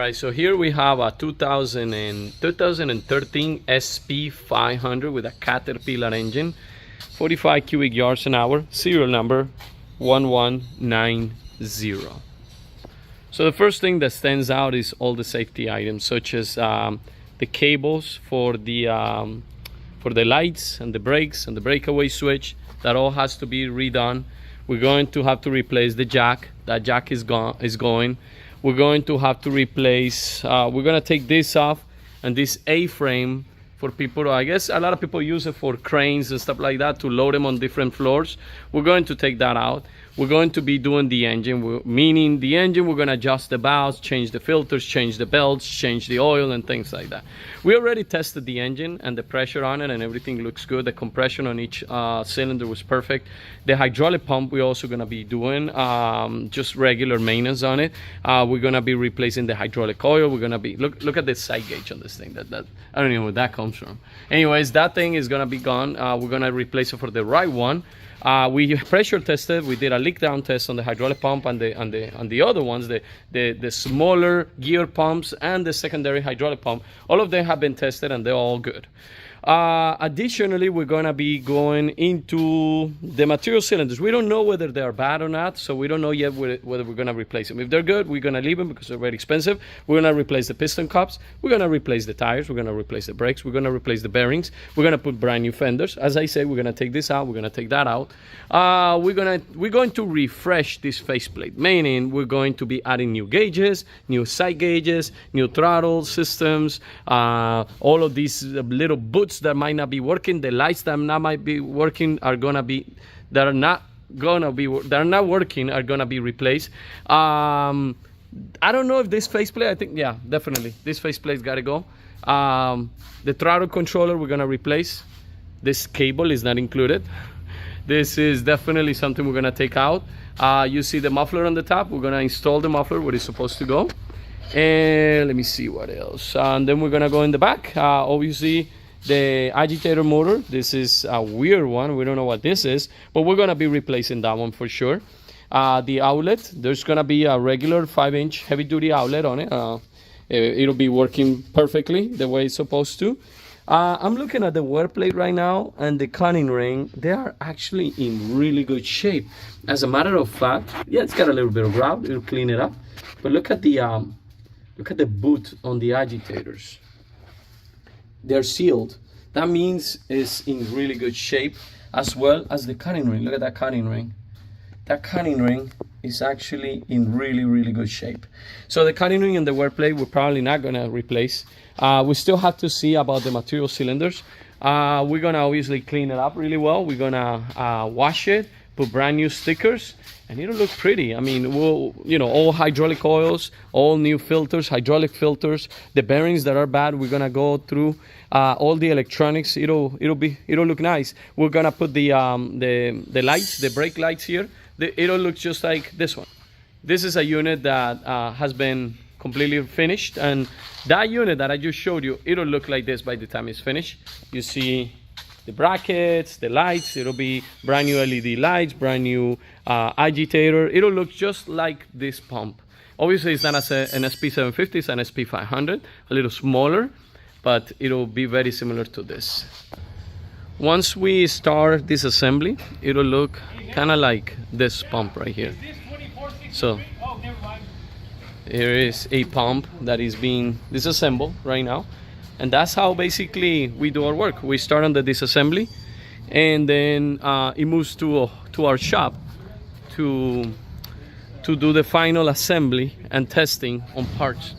guys, so here we have a 2013 SP 500 with a Caterpillar engine, 45 cubic yards an hour, serial number 1190. So the first thing that stands out is all the safety items, such as the cables for the lights and the brakes and the breakaway switch. That all has to be redone. We're going to have to replace the jack. That jack is going. We're going to have to replace, we're going to take this off, and this A-frame for people, I guess a lot of people use it for cranes and stuff like that to load them on different floors. We're going to take that out. We're going to be doing the engine, meaning the engine, we're going to adjust the valves, change the filters, change the belts, change the oil and things like that. We already tested the engine and the pressure on it, and everything looks good. The compression on each cylinder was perfect. The hydraulic pump we're also going to be doing just regular maintenance on it. We're going to be replacing the hydraulic oil. We're going to be, look at the side gauge on this thing. That I don't know where that comes from. Anyways, that thing is going to be gone. We're going to replace it for the right one. We pressure tested. We did a leak down test on the hydraulic pump and the other ones, the smaller gear pumps and the secondary hydraulic pump. All of them have been tested and they're all good. Additionally, we're going to be going into the material cylinders. We don't know whether they're bad or not, so we don't know yet whether we're going to replace them. If they're good, we're going to leave them because they're very expensive. We're going to replace the piston cups. We're going to replace the tires. We're going to replace the brakes. We're going to replace the bearings. We're going to put brand new fenders. As I said, we're going to take this out. We're going to take that out. We're going to refresh this faceplate, meaning we're going to be adding new gauges, new side gauges, new throttle systems, all of these little boots that might not be working, the lights that might be working are not working are gonna be replaced. I don't know if this faceplate, I think, yeah, definitely this faceplate's gotta go. The throttle controller we're gonna replace. This cable is not included. This is definitely something we're gonna take out. You see the muffler on the top. We're gonna install the muffler where it's supposed to go. And let me see what else. And then we're gonna go in the back. Obviously, the agitator motor, this is a weird one. We don't know what this is, but we're going to be replacing that one for sure. The outlet, there's going to be a regular 5-inch heavy-duty outlet on it. It'll be working perfectly the way it's supposed to. I'm looking at the wear plate right now and the conning ring. They are actually in really good shape. As a matter of fact, yeah, it's got a little bit of rub. It'll clean it up. But look at the boot on the agitators. They're sealed. That means it's in really good shape, as well as the conning ring. Look at that conning ring. That conning ring is actually in really, really good shape. So the conning ring and the wear plate we're probably not gonna replace. We still have to see about the material cylinders. We're gonna obviously clean it up really well. We're gonna wash it, put brand new stickers, and it'll look pretty. I mean, we'll, all hydraulic oils, all new filters, hydraulic filters. The bearings that are bad, we're gonna go through all the electronics. It'll look nice. We're gonna put the lights, the brake lights here. It'll look just like this one. This is a unit that has been completely finished, and that unit that I just showed you, it'll look like this by the time it's finished. You see the brackets, the lights, it'll be brand new LED lights, brand new agitator. It'll look just like this pump. Obviously, it's not an SP750, it's an SP500, a little smaller, but it'll be very similar to this. Once we start this assembly, it'll look kind of like this pump right here. So here is a pump that is being disassembled right now. And that's how basically we do our work. We start on the disassembly, and then it moves to our shop to do the final assembly and testing on parts.